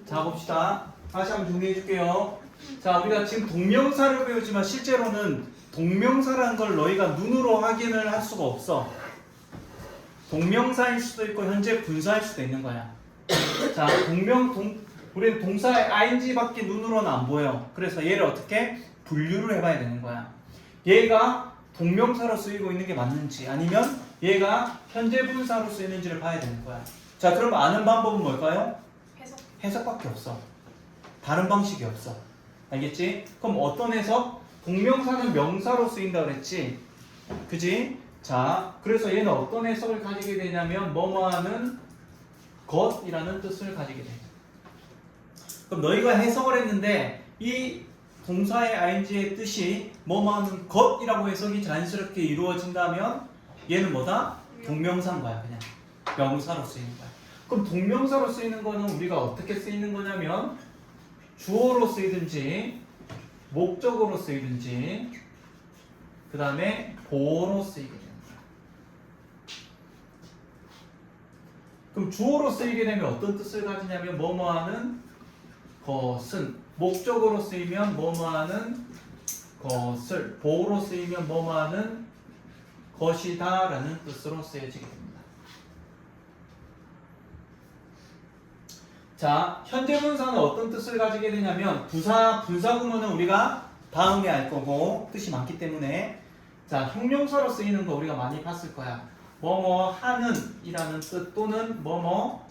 자, 봅시다. 다시 한번 정리해 줄게요. 자, 우리가 지금 동명사를 배우지만 실제로는 동명사라는 걸 너희가 눈으로 확인을 할 수가 없어. 동명사일 수도 있고 현재 분사일 수도 있는 거야. 자, 우리는 동사의 ing밖에 눈으로는 안 보여. 그래서 얘를 어떻게 분류를 해봐야 되는 거야. 얘가 동명사로 쓰이고 있는 게 맞는지 아니면 얘가 현재 분사로 쓰이는지를 봐야 되는 거야. 자, 그럼 아는 방법은 뭘까요? 해석밖에 없어. 다른 방식이 없어. 알겠지? 그럼 어떤 해석? 동명사는 명사로 쓰인다 그랬지? 그지? 자, 그래서 얘는 어떤 해석을 가지게 되냐면 뭐뭐하는 것이라는 뜻을 가지게 돼. 그럼 너희가 해석을 했는데 이 동사의 ing의 뜻이 뭐뭐하는 것이라고 해석이 자연스럽게 이루어진다면 얘는 뭐다? 동명사인 거야. 그냥 명사로 쓰이는 거야. 그럼 동명사로 쓰이는 거는 우리가 어떻게 쓰이는 거냐면 주어로 쓰이든지 목적어로 쓰이든지 그 다음에 보어로 쓰이게 되는 거야. 그럼 주어로 쓰이게 되면 어떤 뜻을 가지냐면 뭐뭐하는 것은, 목적어로 쓰이면 뭐뭐하는 것을, 보어로 쓰이면 뭐뭐하는 것이다 라는 뜻으로 쓰여지게 됩니다. 자, 현재 분사는 어떤 뜻을 가지게 되냐면 분사 구문은 우리가 다음에 알 거고 뜻이 많기 때문에 자, 형용사로 쓰이는 거 우리가 많이 봤을 거야. 뭐뭐 하는 이라는 뜻 또는 뭐뭐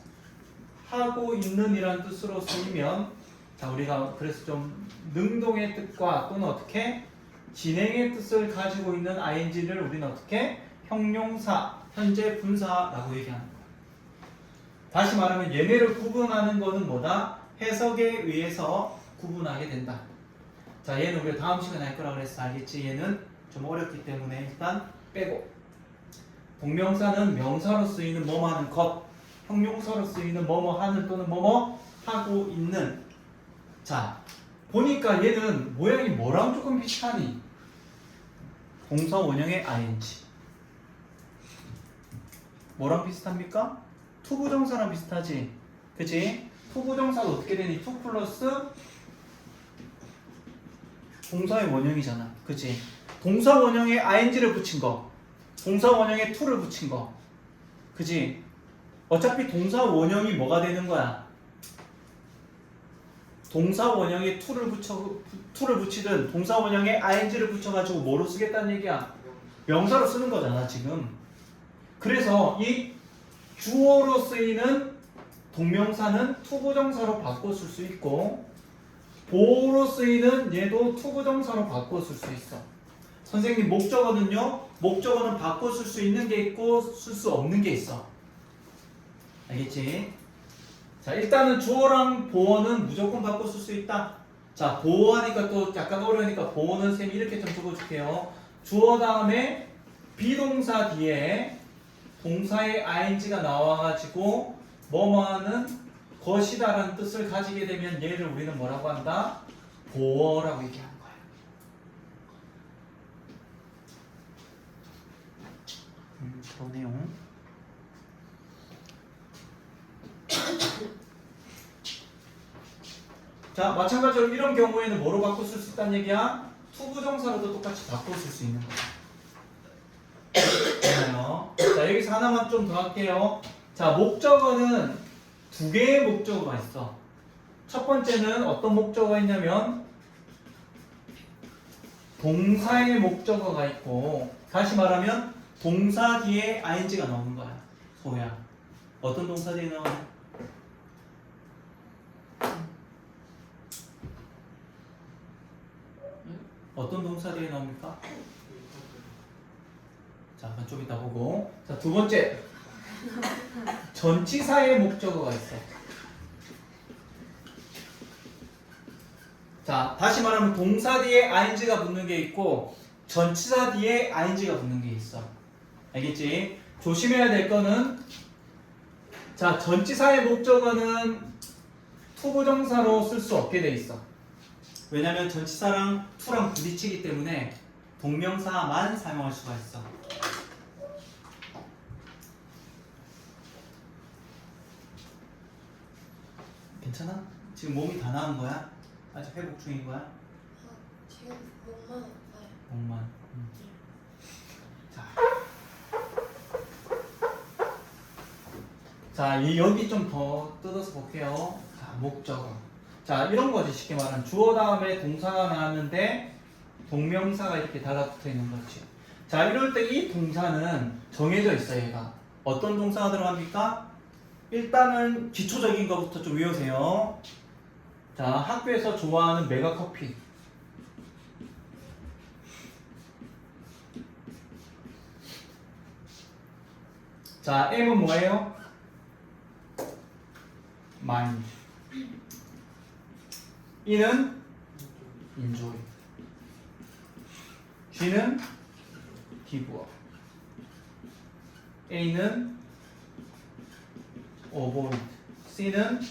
하고 있는 이라는 뜻으로 쓰이면 자, 우리가 그래서 좀 능동의 뜻과 또는 어떻게 진행의 뜻을 가지고 있는 ing를 우리는 어떻게 형용사, 현재 분사라고 얘기하는 거야. 다시 말하면 얘네를 구분하는 거는 뭐다? 해석에 의해서 구분하게 된다. 자, 얘는 우리가 다음 시간에 할 거라 그랬어. 알겠지? 얘는 좀 어렵기 때문에 일단 빼고. 동명사는 명사로 쓰이는 뭐뭐 하는 것, 형용사로 쓰이는 뭐뭐 하는 또는 뭐뭐 하고 있는. 자, 보니까 얘는 모양이 뭐랑 조금 비슷하니? 동사 원형의 ing. 뭐랑 비슷합니까? 투부정사랑 비슷하지? 그치? 투부정사도 어떻게 되니? 투 플러스 동사의 원형이잖아. 그치? 동사 원형에 ing를 붙인 거, 동사 원형에 to를 붙인 거. 그치? 어차피 동사 원형이 뭐가 되는 거야? 동사 원형에 to를 붙이든 동사 원형에 ing를 붙여가지고 뭐로 쓰겠다는 얘기야? 명사로 쓰는 거잖아, 지금. 그래서 이 주어로 쓰이는 동명사는 투부정사로 바꿔 쓸 수 있고 보어로 쓰이는 얘도 투부정사로 바꿔 쓸 수 있어. 선생님 목적어는요? 목적어는 바꿔 쓸 수 있는 게 있고 쓸 수 없는 게 있어. 알겠지? 자, 일단은 주어랑 보어는 무조건 바꿔 쓸 수 있다. 자, 보어하니까 또 약간 어려우니까 보어는 쌤이 이렇게 좀 적어줄게요. 주어 다음에 비동사 뒤에 동사의 ing가 나와가지고 뭐뭐하는 것이다 라는 뜻을 가지게 되면 얘를 우리는 뭐라고 한다? 보어라고 얘기하는 거야. 그러네요. 자, 마찬가지로 이런 경우에는 뭐로 바꿔 쓸 수 있다는 얘기야? 투부정사로도 똑같이 바꿔 쓸 수 있는 거야. 자, 여기서 하나만 좀 더 할게요. 자, 목적어는 두 개의 목적어가 있어. 첫 번째는 어떤 목적어가 있냐면 동사의 목적어가 있고, 다시 말하면 동사 뒤에 ing가 나오는 거야. 소야. 어떤 동사 뒤에 나오냐? 어떤 동사 뒤에 나옵니까? 자, 좀 이따 보고. 자, 두 번째. 전치사의 목적어가 있어. 자, 다시 말하면 동사 뒤에 ing가 붙는 게 있고 전치사 뒤에 ing가 붙는 게 있어. 알겠지? 조심해야 될 거는 자, 전치사의 목적어는 투부정사로 쓸 수 없게 돼 있어. 왜냐면 전치사랑 투랑 부딪히기 때문에 동명사만 사용할 수가 있어. 괜찮아? 지금 몸이 다 나은 거야? 아직 회복 중인 거야? 지금 몸만 아파요. 몸만. 자. 자, 여기 좀 더 뜯어서 볼게요. 자, 목적어. 자, 이런 거지. 쉽게 말하면 주어 다음에 동사가 나왔는데 동명사가 이렇게 달라붙어 있는 거지. 자, 이럴 때 이 동사는 정해져 있어요, 얘가. 어떤 동사가 들어갑니까? 일단은 기초적인 것부터 좀 외우세요. 자, 학교에서 좋아하는 메가커피. 자, M은 뭐예요? mind. E는 enjoy. G는 give up. A는 avoid. C는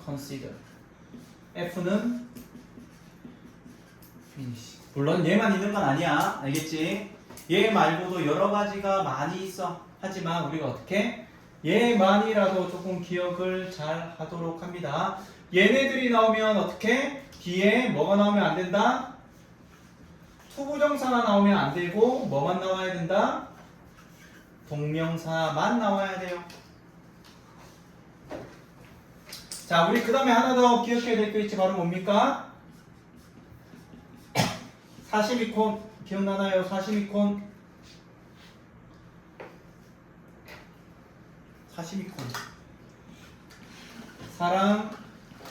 consider. F는 finish. 물론 얘만 있는 건 아니야. 알겠지? 얘 말고도 여러 가지가 많이 있어. 하지만 우리가 어떻게? 얘만이라도 조금 기억을 잘 하도록 합니다. 얘네들이 나오면 어떻게? 뒤에 뭐가 나오면 안 된다? 투부정사가 나오면 안 되고 뭐만 나와야 된다? 동명사만 나와야 돼요. 자, 우리 그 다음에 하나 더 기억해야 될 게 있지. 바로 뭡니까? 사시미콘 기억나나요? 사시미콘. 사시미콘. 사랑,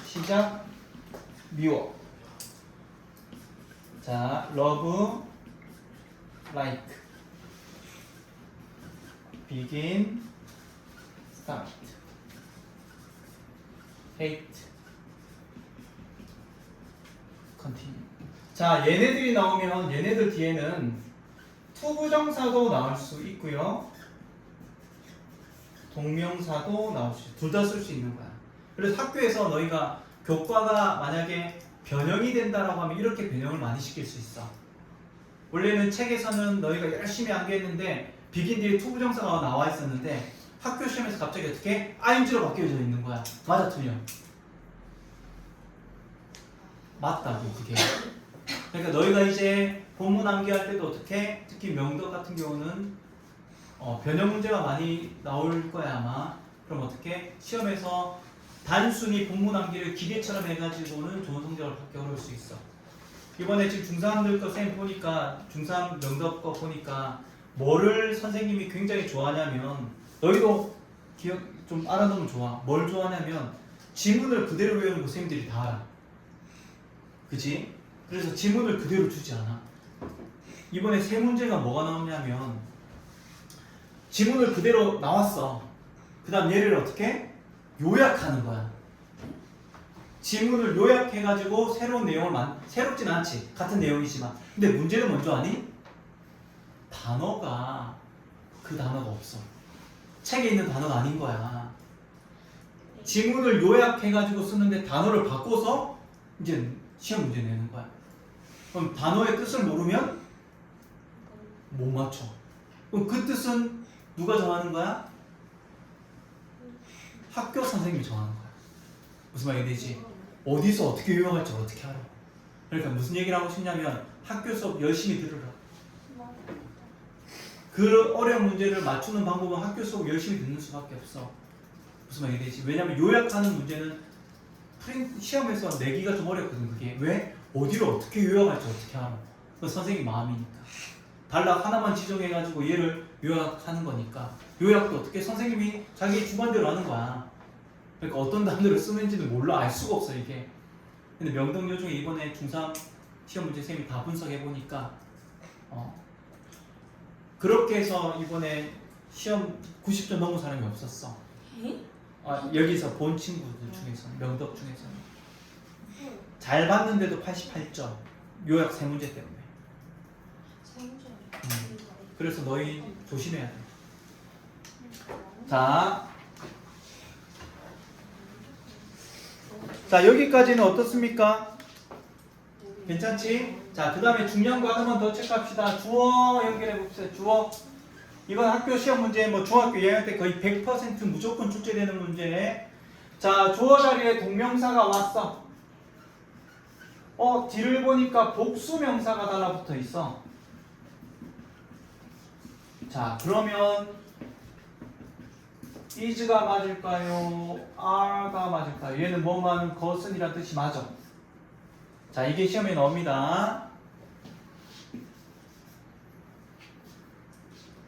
시작, 미워. 자, love, like, begin, start, hate, continue. 자, 얘네들이 나오면 얘네들 뒤에는 투부정사도 나올 수 있고요. 동명사도 나올 수 있어요. 둘 다 쓸 수 있는 거야. 그래서 학교에서 너희가 교과가 만약에 변형이 된다라고 하면 이렇게 변형을 많이 시킬 수 있어. 원래는 책에서는 너희가 열심히 암기했는데 비긴 뒤에 투부정사가 나와 있었는데 학교 시험에서 갑자기 어떻게 ing로 바뀌어져 있는 거야. 맞아, 틀려? 맞다고 그게. 그러니까 너희가 이제 본문 암기할 때도 어떻게, 특히 명덕 같은 경우는 변형 문제가 많이 나올 거야 아마. 그럼 어떻게 시험에서 단순히 본문 암기를 기계처럼 해가지고는 좋은 성적을 받기 어려울 수 있어. 이번에 지금 중3들 거 쌤 보니까 중3 명덕 거 보니까 뭐를 선생님이 굉장히 좋아하냐면 너희도 기억 좀 알아두면 좋아. 뭘 좋아하냐면 지문을 그대로 외우는 거 선생님들이 다 알아. 그치? 그래서 지문을 그대로 주지 않아. 이번에 세 문제가 뭐가 나오냐면 지문을 그대로 나왔어. 그 다음 얘를 어떻게? 요약하는 거야. 지문을 요약해가지고 새로운 내용을 새롭진 않지. 같은 내용이지만. 근데 문제는 먼저 아니? 단어가 그 단어가 없어. 책에 있는 단어가 아닌 거야. 지문을 요약해가지고 쓰는데 단어를 바꿔서 이제 시험 문제 내는 거야. 그럼 단어의 뜻을 모르면 못 맞춰. 그럼 그 뜻은 누가 정하는 거야? 학교 선생님이 정하는 거야. 무슨 말이 되지? 어디서 어떻게 요약할지 어떻게 알아? 그러니까 무슨 얘기를 하고 싶냐면 학교 수업 열심히 들으라. 그 어려운 문제를 맞추는 방법은 학교 수업 열심히 듣는 수밖에 없어. 무슨 말이 되지? 왜냐면 요약하는 문제는 시험에서 내기가 좀 어렵거든. 그게 왜? 어디를 어떻게 요약할지 어떻게 알아? 그 선생님 마음이니까. 단락 하나만 지정해가지고 얘를 요약하는 거니까. 요약도 어떻게 선생님이 자기 주관대로 하는 거야. 그러니까 어떤 단어를 쓰는지는 몰라. 알 수가 없어 이게. 근데 명덕요 중에 이번에 중3 시험 문제 쌤이 다 분석해보니까 그렇게 해서 이번에 시험 90점 넘은 사람이 없었어. 여기서 본 친구들 중에서, 명덕 중에서는. 잘 봤는데도 88점. 요약 3문제 때문에. 그래서 너희 조심해야 돼. 자, 여기까지는 어떻습니까? 괜찮지? 자, 그 다음에 중요한 거 하나만 더 체크합시다. 주어 연결해 봅시다. 주어. 이건 학교 시험 문제, 뭐 중학교 2학년 때 거의 100% 무조건 출제되는 문제. 자, 주어 자리에 동명사가 왔어. 뒤를 보니까 복수명사가 달라붙어 있어. 자, 그러면 is가 맞을까요? are가 맞을까요? 얘는 뭐뭐하는 것은이란 뜻이 맞아. 자, 이게 시험에 나옵니다.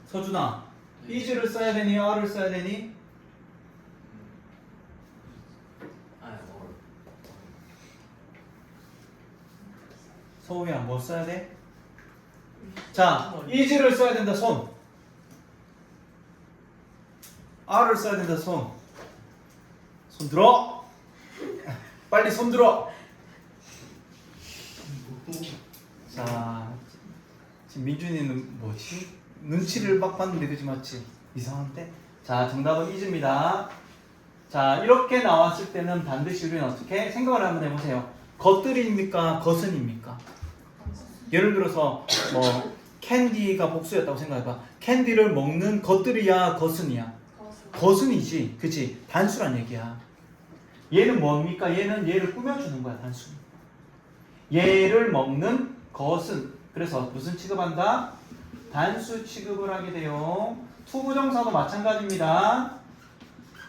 서준아, is를 써야 되니 are를 써야 되니? 서우야, 뭐 써야 돼? 자, is를 써야 된다, 손. are를 써야 된다, 손. 손 들어. 빨리 손 들어. 자, 지금 민준이는 뭐지? 눈치를 막 봤는데 그지 맞지? 이상한데? 자, 정답은 is입니다. 자, 이렇게 나왔을 때는 반드시 우리는 어떻게 생각을 한번 해보세요. 것들입니까? 것은입니까? 예를 들어서 뭐 캔디가 복수였다고 생각해봐. 캔디를 먹는 것들이야, 것은이야? 것은이지, 그치? 단수란 얘기야. 얘는 뭡니까? 얘는 얘를 꾸며주는 거야, 단순히. 얘를 먹는 것은, 그래서 무슨 취급한다? 단수 취급을 하게 돼요. 투부정사도 마찬가지입니다.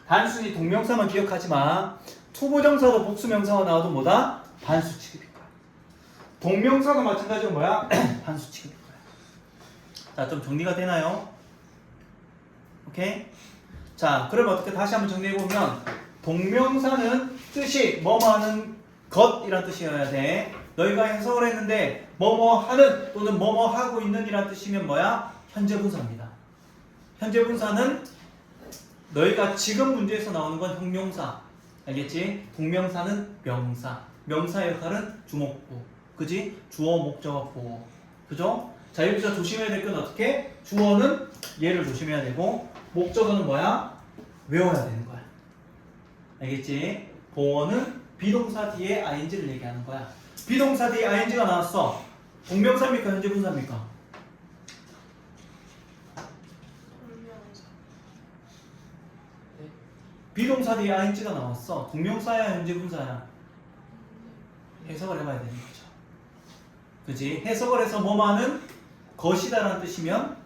단순히 동명사만 기억하지 마. 투부정사도 복수명사가 나와도 뭐다? 단수 취급일 거야. 동명사도 마찬가지로 뭐야? 단수 취급일 거야. 자, 좀 정리가 되나요? 오케이? 자, 그럼 어떻게 다시 한번 정리해보면 동명사는 뜻이 뭐뭐하는 것이란 뜻이어야 돼. 너희가 해석을 했는데 뭐뭐하는 또는 뭐뭐하고 있는 이란 뜻이면 뭐야? 현재분사입니다. 현재분사는 너희가 지금 문제에서 나오는 건 형용사. 알겠지? 동명사는 명사. 명사의 역할은 주목부. 그지? 주어, 목적어, 보어. 그죠? 자, 여기서 조심해야 될 건 어떻게? 주어는 얘를 조심해야 되고 목적어는 뭐야? 외워야 되는 거야. 알겠지? 보어는 비동사 뒤에 ing를 얘기하는 거야. 비동사 뒤에 ing가 나왔어. 동명사입니까? 현재분사입니까? 비동사 뒤에 ing가 나왔어. 동명사야, 현재분사야? 해석을 해봐야 되는 거죠. 그지? 해석을 해서 뭐뭐하는 것이다라는 뜻이면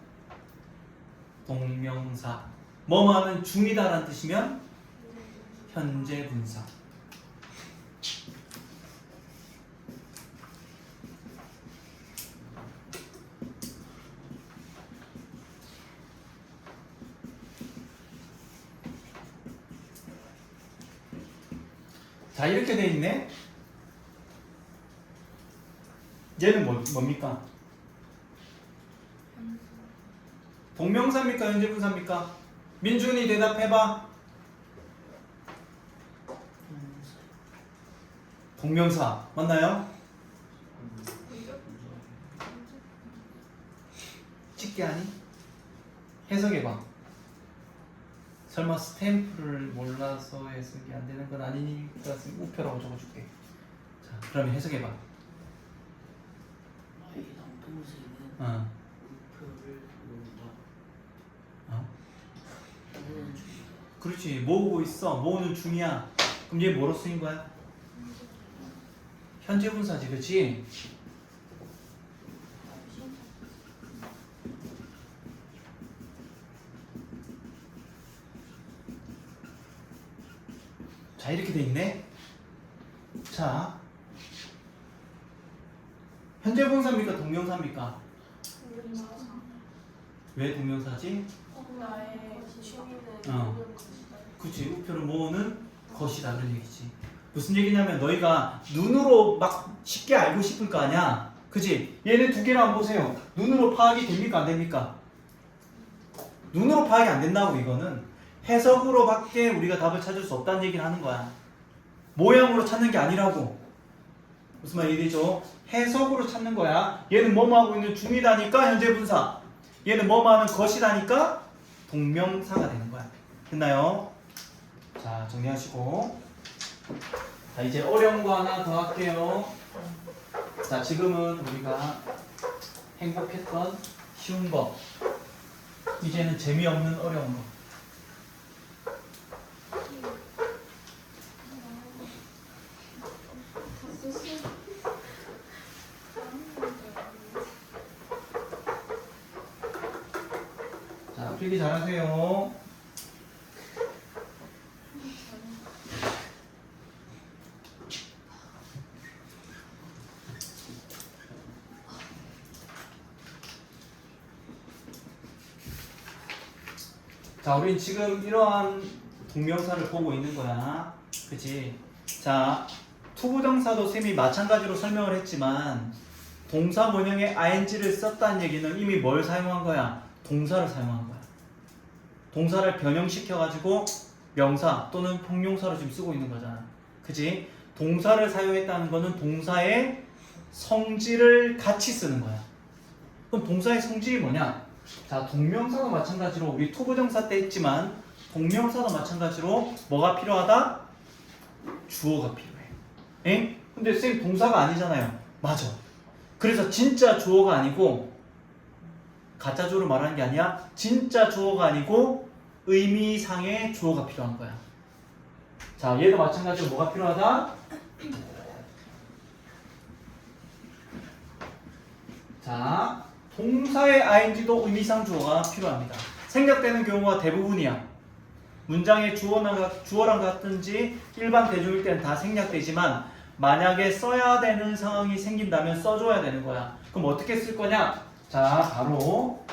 동명사. 뭐뭐하는 중이다라는 뜻이면 현재분사. 자, 이렇게 돼 있네. 얘는 뭡니까? 동명사입니까? 현재분사입니까? 민준이 대답해봐. 동명사 맞나요? 찍게 하니? 해석해봐. 설마 스탬프를 몰라서 해석이 안 되는 건 아니니까 우표라고 적어줄게. 자, 그러면 해석해봐. 해당 동사는 우표를 모은다. 모으는 중이다. 그렇지. 모으고 있어. 모으는 중이야. 그럼 얘 뭐로 쓰인 거야? 현재분사지, 그렇지? 자, 이렇게 돼 있네. 자, 현재분사입니까? 동명사입니까? 왜 동명사지? 나의 취미는 그치. 우표를 모으는 것이다, 그런 얘기지. 무슨 얘기냐면 너희가 눈으로 막 쉽게 알고 싶을 거 아니야. 그치? 얘네 두 개를 한번 보세요. 눈으로 파악이 됩니까? 안 됩니까? 눈으로 파악이 안 된다고. 이거는 해석으로밖에 우리가 답을 찾을 수 없다는 얘기를 하는 거야. 모양으로 찾는 게 아니라고. 무슨 말 이해되죠? 해석으로 찾는 거야. 얘는 뭐뭐 하고 있는 중이다니까 현재분사. 얘는 뭐뭐 하는 것이다니까 동명사가 되는 거야. 됐나요? 자, 정리하시고. 자, 이제 어려운 거 하나 더 할게요. 자, 지금은 우리가 행복했던 쉬운 거. 이제는 재미없는 어려운 거. 얘기 잘하세요. 자, 우린 지금 이러한 동명사를 보고 있는 거야. 그치? 자, 투부정사도 쌤이 마찬가지로 설명을 했지만 동사 원형에 ing를 썼다는 얘기는 이미 뭘 사용한 거야? 동사를 사용한 거야. 동사를 변형시켜가지고 명사 또는 형용사로 지금 쓰고 있는 거잖아. 그치? 동사를 사용했다는 거는 동사의 성질을 같이 쓰는 거야. 그럼 동사의 성질이 뭐냐? 자, 동명사도 마찬가지로 우리 투부정사 때 했지만 동명사도 마찬가지로 뭐가 필요하다? 주어가 필요해. 에? 근데 쌤 동사가 아니잖아요. 맞아. 그래서 진짜 주어가 아니고 가짜 주어를 말하는 게 아니야. 진짜 주어가 아니고 의미상의 주어가 필요한 거야. 자, 얘도 마찬가지로 뭐가 필요하다? 자, 동사의 ing도 의미상 주어가 필요합니다. 생략되는 경우가 대부분이야. 문장의 주어랑 같든지 일반 대중일 때는 다 생략되지만 만약에 써야 되는 상황이 생긴다면 써줘야 되는 거야. 그럼 어떻게 쓸 거냐? 자, 바로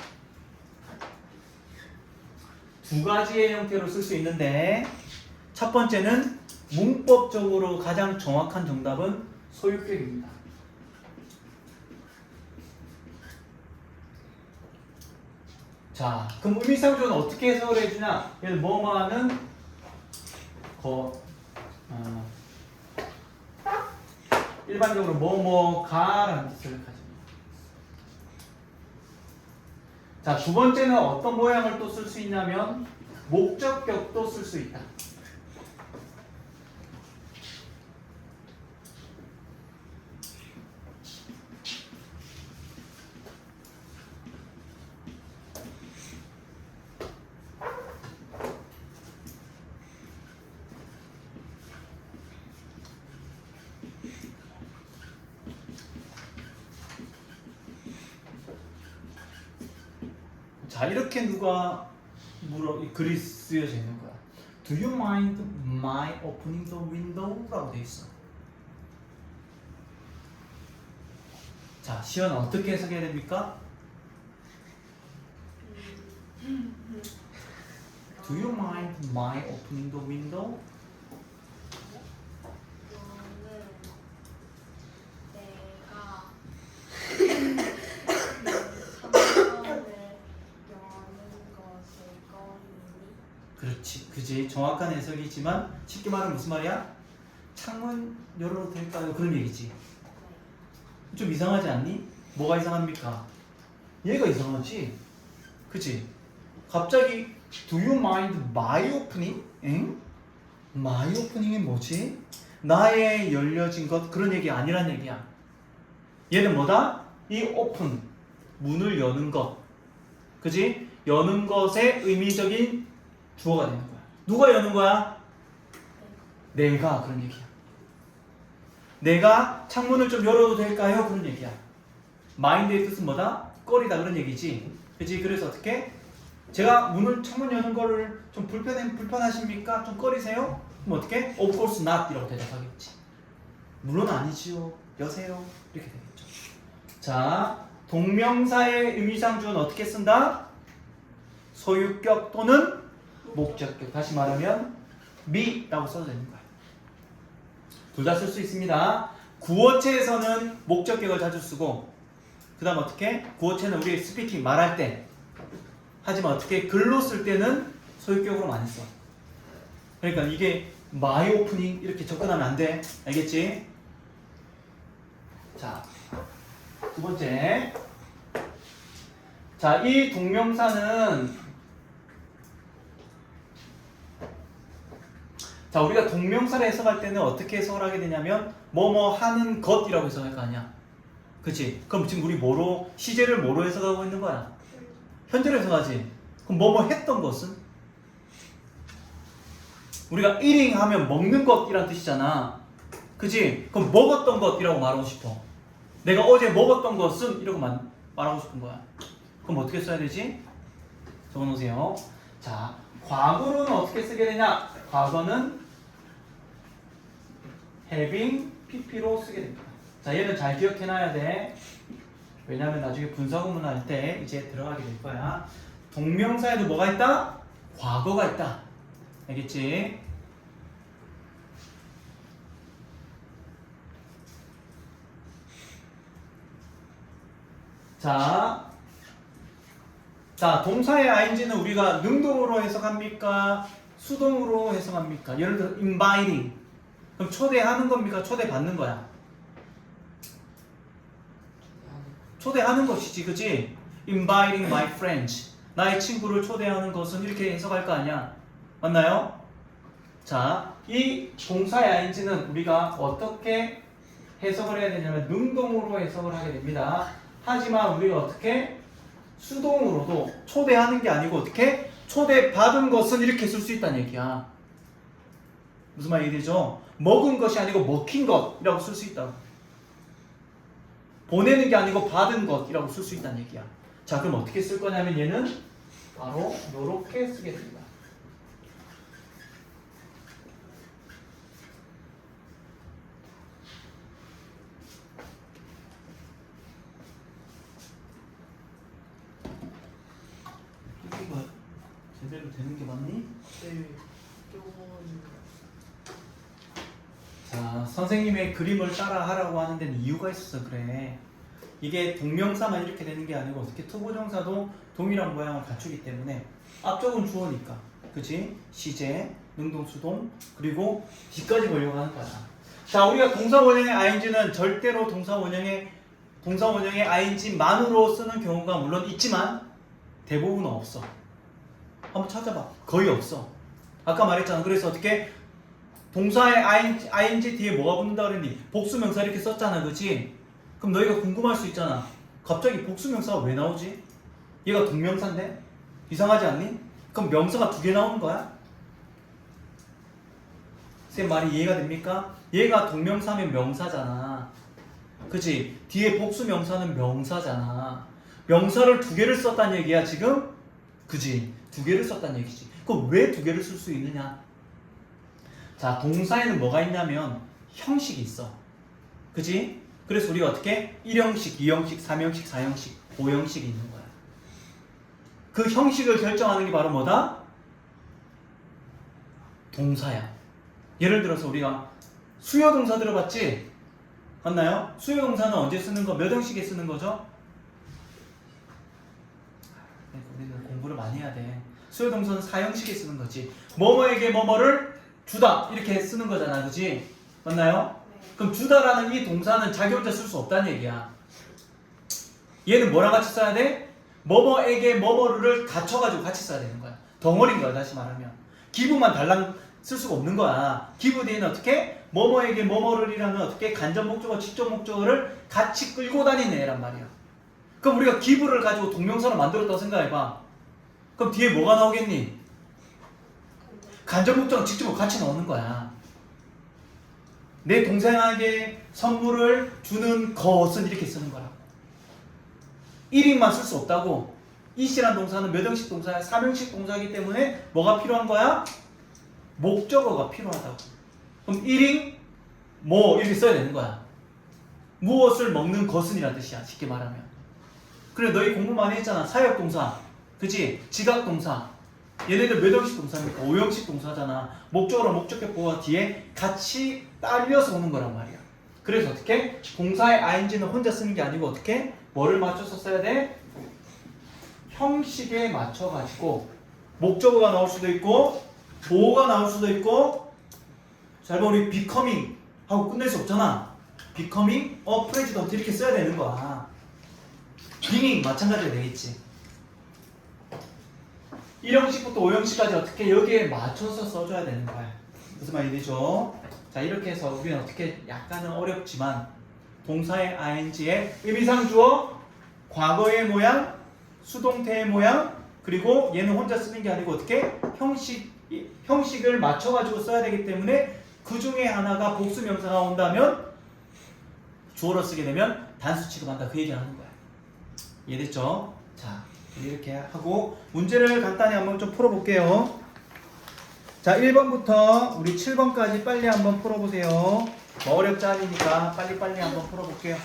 두 가지의 형태로 쓸 수 있는데 첫 번째는 문법적으로 가장 정확한 정답은 소유격입니다. 자, 그럼 의미상조는 어떻게 해석을 해주냐? 얘는 뭐뭐하는 일반적으로 뭐뭐가라는 뜻을 가집니다. 자, 두 번째는 어떤 모양을 또 쓸 수 있냐면 목적격도 쓸 수 있다. 자, 이렇게 누가 글이 쓰여져 있는 거야. Do you mind my opening the window? 라고 돼 있어. 자, 시연은 어떻게 해석해야 됩니까? Do you mind my opening the window? 그렇지, 그지. 정확한 해석이지만 쉽게 말하면 무슨 말이야? 창문 열어도 될까요? 그런 얘기지. 좀 이상하지 않니? 뭐가 이상합니까? 얘가 이상하지? 그치? 갑자기 Do you mind my opening? 응? My opening이 뭐지? 나의 열려진 것 그런 얘기 아니란 얘기야. 얘는 뭐다? 이 open 문을 여는 것, 그지? 여는 것의 의미적인 주어가 되는 거야. 누가 여는 거야? 내가. 그런 얘기야. 내가 창문을 좀 열어도 될까요? 그런 얘기야. mind의 뜻은 뭐다? 꺼리다 그런 얘기지. 그치? 그래서 어떻게? 제가 창문 여는 거를 좀 불편하십니까? 좀 꺼리세요? 그럼 어떻게? Of course not 이라고 대답하겠지. 물론 아니지요. 여세요. 이렇게 되겠죠. 자, 동명사의 의미상 주어는 어떻게 쓴다? 소유격 또는 목적격. 다시 말하면 me라고 써도 되는 거야. 둘 다 쓸 수 있습니다. 구어체에서는 목적격을 자주 쓰고, 그 다음 어떻게? 구어체는 우리 스피킹 말할 때, 하지만 어떻게? 글로 쓸 때는 소유격으로 많이 써. 그러니까 이게 my opening 이렇게 접근하면 안 돼. 알겠지? 자, 두 번째. 자, 이 동명사는 자, 우리가 동명사를 해석할 때는 어떻게 해석을 하게 되냐면 뭐뭐 하는 것이라고 해석할 거 아니야. 그치? 그럼 지금 우리 뭐로 시제를 뭐로 해석하고 있는 거야? 현재로 해석하지. 그럼 뭐뭐 했던 것은? 우리가 eating 하면 먹는 것이란 뜻이잖아. 그치? 그럼 먹었던 것이라고 말하고 싶어. 내가 어제 먹었던 것은 이라고 말하고 싶은 거야. 그럼 어떻게 써야 되지? 적어놓으세요. 자, 과거로는 어떻게 쓰게 되냐? 과거는 having pp로 쓰게 됩니다. 자, 얘는 잘 기억해놔야 돼. 왜냐면 나중에 분사구문 할 때 이제 들어가게 될 거야. 동명사에도 뭐가 있다? 과거가 있다. 알겠지? 자, 동사의 ing는 우리가 능동으로 해석합니까? 수동으로 해석합니까? 예를 들어 inviting. 그럼 초대하는 겁니까? 초대받는 거야? 초대하는 것이지, 그치? Inviting my friends. 나의 친구를 초대하는 것은 이렇게 해석할 거 아니야? 맞나요? 자, 이 동사의 ing는 우리가 어떻게 해석을 해야 되냐면 능동으로 해석을 하게 됩니다. 하지만 우리가 어떻게 수동으로도 초대하는 게 아니고 어떻게 초대받은 것은 이렇게 쓸 수 있다는 얘기야. 무슨 말이 되죠? 먹은 것이 아니고 먹힌 것이라고 쓸 수 있다고. 보내는 게 아니고 받은 것이라고 쓸 수 있다는 얘기야. 자, 그럼 어떻게 쓸 거냐면 얘는 바로 이렇게 쓰게 됩니다. 이거 제대로 되는 게 맞니? 네. 조금 자, 선생님의 그림을 따라 하라고 하는 데는 이유가 있어서 그래. 이게 동명사만 이렇게 되는 게 아니고 어떻게 투부정사도 동일한 모양을 갖추기 때문에 앞쪽은 주어니까, 그치? 시제, 능동수동, 그리고 뒤까지 보려고 하는 거야. 자, 우리가 동사 원형의 ing는 절대로 동사 원형의 ing만으로 쓰는 경우가 물론 있지만 대부분은 없어. 한번 찾아봐. 거의 없어. 아까 말했잖아. 그래서 어떻게 동사의 ing 뒤에 뭐가 붙는다 그랬니? 복수명사 이렇게 썼잖아, 그치? 그럼 너희가 궁금할 수 있잖아. 갑자기 복수명사가 왜 나오지? 얘가 동명사인데? 이상하지 않니? 그럼 명사가 두 개 나오는 거야? 쌤 말이 이해가 됩니까? 얘가 동명사면 명사잖아. 그치? 뒤에 복수명사는 명사잖아. 명사를 두 개를 썼다는 얘기야, 지금? 그치? 두 개를 썼다는 얘기지. 그럼 왜 두 개를 쓸 수 있느냐? 자, 동사에는 뭐가 있냐면 형식이 있어. 그치? 그래서 우리가 어떻게 1형식, 2형식, 3형식, 4형식, 5형식이 있는 거야. 그 형식을 결정하는 게 바로 뭐다? 동사야. 예를 들어서 우리가 수요동사 들어봤지? 맞나요? 수요동사는 언제 쓰는 거? 몇 형식에 쓰는 거죠? 우리는 공부를 많이 해야 돼. 수요동사는 4형식에 쓰는 거지. 뭐뭐에게 뭐뭐를 주다 이렇게 쓰는 거잖아, 그치? 맞나요? 그럼 주다라는 이 동사는 자기 혼자 쓸 수 없다는 얘기야. 얘는 뭐랑 같이 써야 돼? 뭐뭐에게 뭐뭐를 갖춰가지고 같이 써야 되는 거야. 덩어리인 거야, 다시 말하면. 기부만 달랑 쓸 수가 없는 거야. 기부 뒤에는 어떻게? 뭐뭐에게 뭐뭐를이라는 어떻게 간접 목적어, 직접 목적어를 같이 끌고 다니는 애란 말이야. 그럼 우리가 기부를 가지고 동명사로 만들었다고 생각해봐. 그럼 뒤에 뭐가 나오겠니? 간접 목적어, 직접 목적어 같이 나오는 거야. 내 동생에게 선물을 주는 것은 이렇게 쓰는 거라고. 1인만 쓸 수 없다고. 이시란 동사는 몇 형식 동사야? 3형식 동사이기 때문에 뭐가 필요한 거야? 목적어가 필요하다고. 그럼 1인 뭐 이렇게 써야 되는 거야. 무엇을 먹는 것은 이란 뜻이야, 쉽게 말하면. 그래, 너희 공부 많이 했잖아. 사역동사, 그치? 지각동사. 얘네들 몇 형식 동사입니까? 5형식 동사잖아. 목적어로 목적격보가 뒤에 같이 딸려서 오는 거란 말이야. 그래서 어떻게? 동사의 ing는 혼자 쓰는 게 아니고 어떻게? 뭐를 맞춰서 써야 돼? 형식에 맞춰가지고 목적어가 나올 수도 있고 보어가 나올 수도 있고. 잘 봐, 우리 becoming 하고 끝낼 수 없잖아. becoming a president 이렇게 써야 되는 거야. being 마찬가지가 되겠지. 1형식부터 5형식까지 어떻게 여기에 맞춰서 써줘야 되는 거야. 무슨 말이 되죠? 자, 이렇게 해서 우리는 어떻게 약간은 어렵지만 동사의 ing의 의미상 주어, 과거의 모양, 수동태의 모양, 그리고 얘는 혼자 쓰는 게 아니고 어떻게 형식을 맞춰가지고 써야 되기 때문에 그 중에 하나가 복수명사가 온다면 주어로 쓰게 되면 단수 취급한다, 그 얘기를 하는 거야. 이해됐죠? 자, 이렇게 하고 문제를 간단히 한번 좀 풀어볼게요. 자, 1번부터 우리 7번까지 빨리 한번 풀어보세요. 뭐 어렵지 않으니까 빨리빨리 한번 풀어볼게요.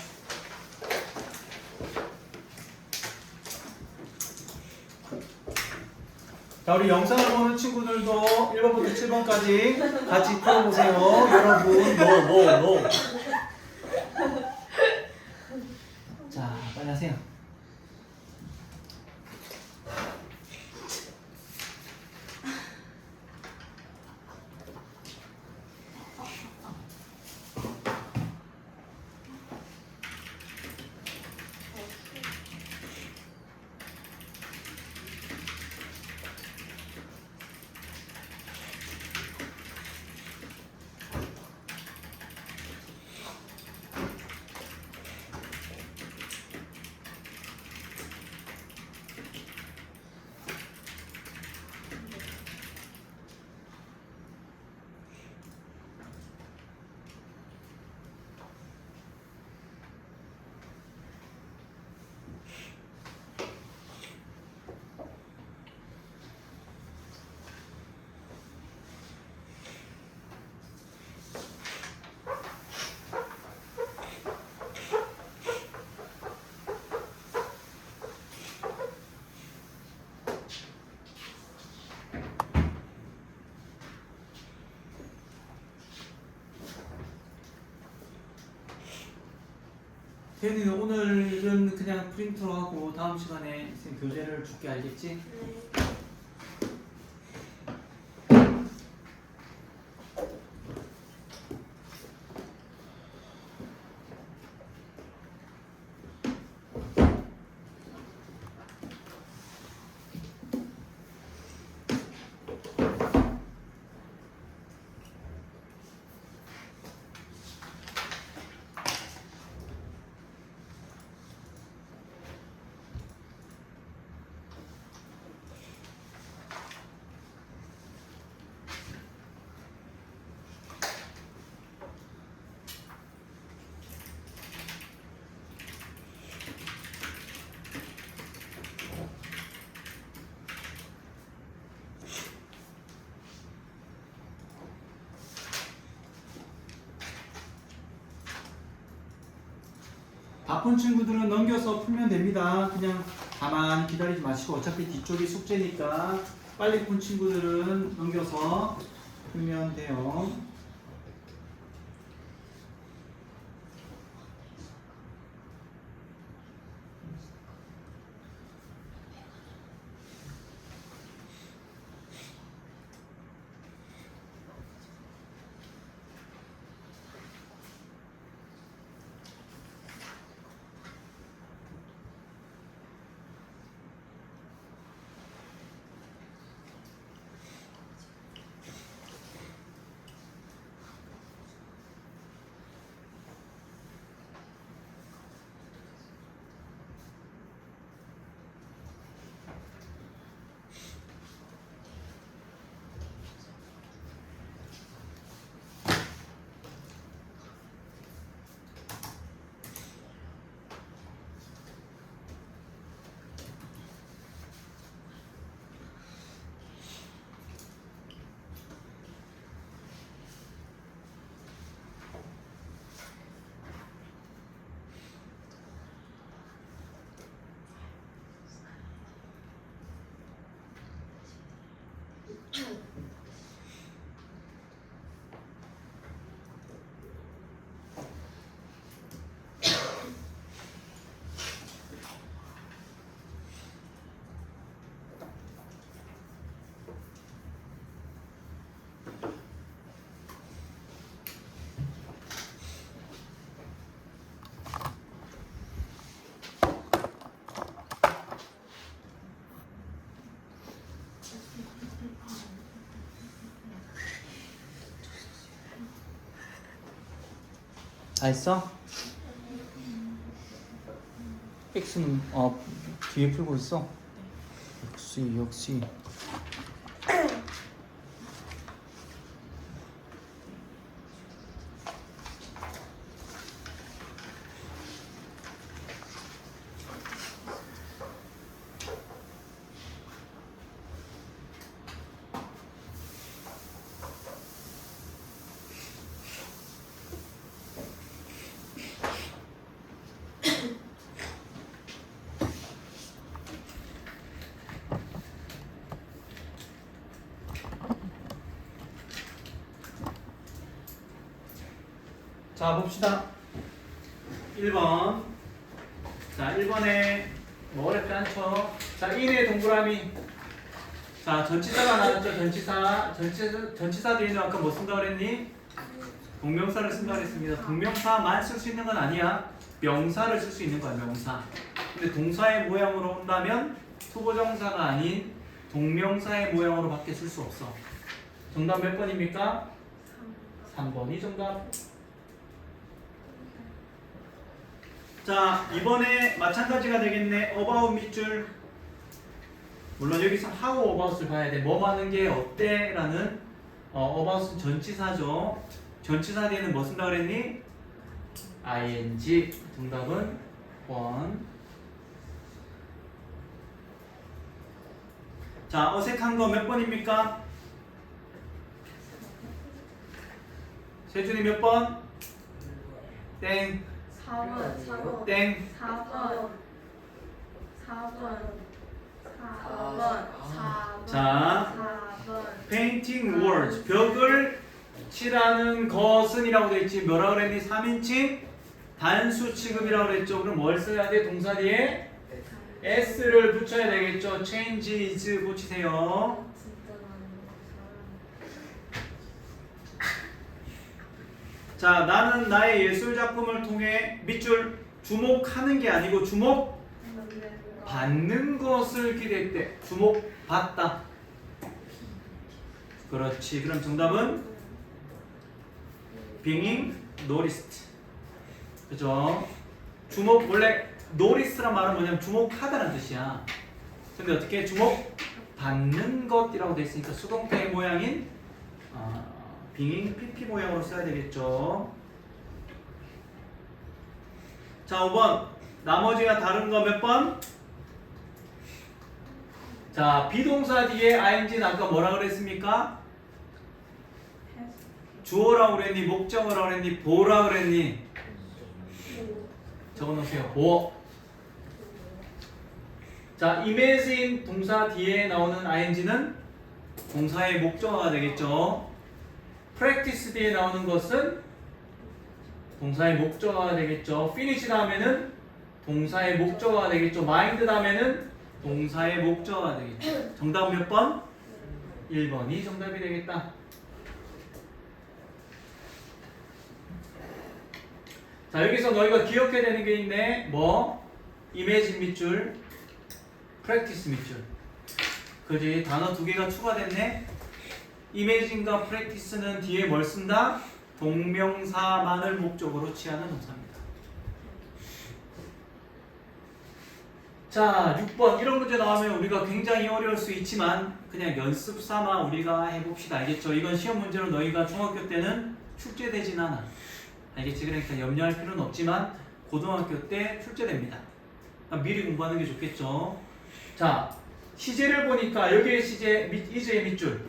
자, 우리 영상을 보는 친구들도 1번부터 7번까지 같이 풀어보세요. 여러분, 노. 자, 빨리 하세요. 태현이는 오늘은 그냥 프린트로 하고 다음 시간에 쌤 교재를 줄게, 알겠지? 네. 바쁜 친구들은 넘겨서 풀면 됩니다. 그냥 가만히 기다리지 마시고 어차피 뒤쪽이 숙제니까 빨리 푼 친구들은 넘겨서 풀면 돼요. 다 했어? X는 뒤에 풀고 있어? 역시 자, 봅시다. 1번. 자, 1번에 뭐 어렵지 않죠? 자, 인의 동그라미. 자, 전치사가 나왔죠? 전치사 뒤에는 아까 뭐 쓴다고 그랬니? 동명사를 쓴다고 그랬습니다. 동명사만 쓸 수 있는 건 아니야. 명사를 쓸 수 있는 거야, 명사. 근데 동사의 모양으로 온다면 투부정사가 아닌 동명사의 모양으로 밖에 쓸 수 없어. 정답 몇 번입니까? 3번이 정답. 자, 이번에 마찬가지가 되겠네. about 밑줄. 물론 여기서 how about을 봐야 돼. 뭐 하는 게 어때? 라는 about은 전치사죠. 전치사 뒤에는 뭐 쓴다 그랬니? ing. 정답은 1. 자, 어색한 거 몇 번입니까? 세준이 몇 번? 땡. 4번. 땡. 4번. 4번. 4번. 자, 4번. painting walls. 벽을 칠하는 것은 이라고 되어 있지. 뭐라고 그랬니? 3인칭 단수 취급이라고 그랬죠. 그럼 뭘 써야 돼? 동사 뒤에 s를 붙여야 되겠죠. change is 붙이세요. 자, 나는 나의 예술 작품을 통해 밑줄 주목하는 게 아니고 주목받는 것을 기대했대. 주목받다. 그렇지. 그럼 정답은 being noticed. 그죠? 주목, 원래 notice란 말은 뭐냐면 주목하다는 뜻이야. 근데 어떻게 주목받는 것이라고 되어 있으니까 수동태의 모양인 being PP 모양으로 써야 되겠죠. 자, 5번. 나머지가 다른 거 몇 번? 자, 비동사 뒤에 ing는 아까 뭐라 그랬습니까? 주어라고 그랬니? 목적어라고 그랬니? 보라고 그랬니? 적어놓으세요. 보. 자, imagine 동사 뒤에 나오는 ing는 동사의 목적어가 되겠죠. practice 뒤에 나오는 것은 동사의 목적어가 되겠죠. finish 다음에는 동사의 목적어가 되겠죠. mind 다음에는 동사의 목적어가 되겠죠. 정답은 몇 번? 1번이 정답이 되겠다. 자, 여기서 너희가 기억해야 되는 게 있네. 뭐? imagine 밑줄, practice 밑줄. 그지? 단어 두 개가 추가됐네. imagine과 practice는 뒤에 뭘 쓴다? 동명사만을 목적으로 취하는 동사입니다. 자, 6번. 이런 문제 나오면 우리가 굉장히 어려울 수 있지만 그냥 연습 삼아 우리가 해봅시다. 알겠죠? 이건 시험 문제로 너희가 중학교 때는 출제되진 않아. 알겠지? 그러니까 염려할 필요는 없지만 고등학교 때 출제됩니다. 미리 공부하는 게 좋겠죠? 자, 시제를 보니까 여기에 시제, is의 밑줄.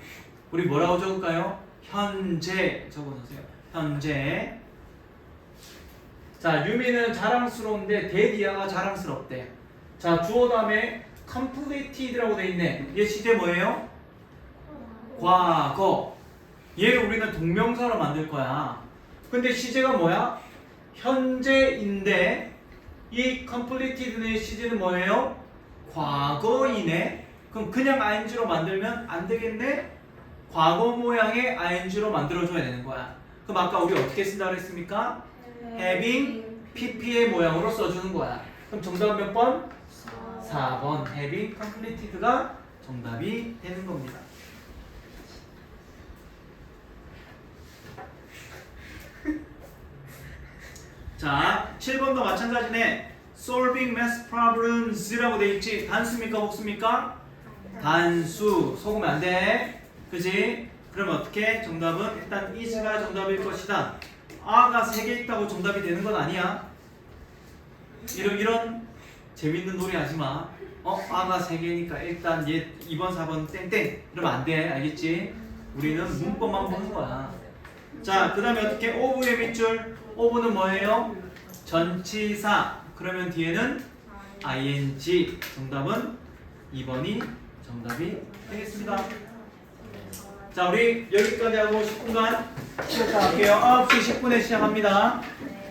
우리 뭐라고 적을까요? 현재 적어놓으세요. 현재. 자, 유미는 자랑스러운데 데디아가 자랑스럽대. 자, 주어 다음에 completed라고 돼 있네. 얘 시제 뭐예요? 과거. 얘를 우리는 동명사로 만들 거야. 근데 시제가 뭐야? 현재인데 이 completed의 시제는 뭐예요? 과거이네. 그럼 그냥 ing로 만들면 안 되겠네? 과거 모양의 ing로 만들어줘야 되는 거야. 그럼 아까 우리 어떻게 쓴다고 그랬습니까? having pp의 모양으로 써주는 거야. 그럼 정답 몇 번? 4번. having completed가 정답이 되는 겁니다. 자, 7번도 마찬가지네. solving math problems라고 돼 있지. 단수입니까? 복수입니까? 단수. 속으면 안 돼. 그지? 그럼 어떻게? 정답은 일단 is가 정답일 것이다. 아가 3개 있다고 정답이 되는 건 아니야. 이런 재밌는 놀이 하지 마. 아가 3개니까 일단 얘 2번, 4번 땡땡. 이러면 안 돼. 알겠지? 우리는 문법만 보는 거야. 자, 그 다음에 어떻게? of의 밑줄. of는 뭐예요? 전치사. 그러면 뒤에는 ing. 정답은 2번이 정답이 되겠습니다. 자, 우리 여기까지 하고 10분간 시작할게요. 9시 10분에 시작합니다. 네.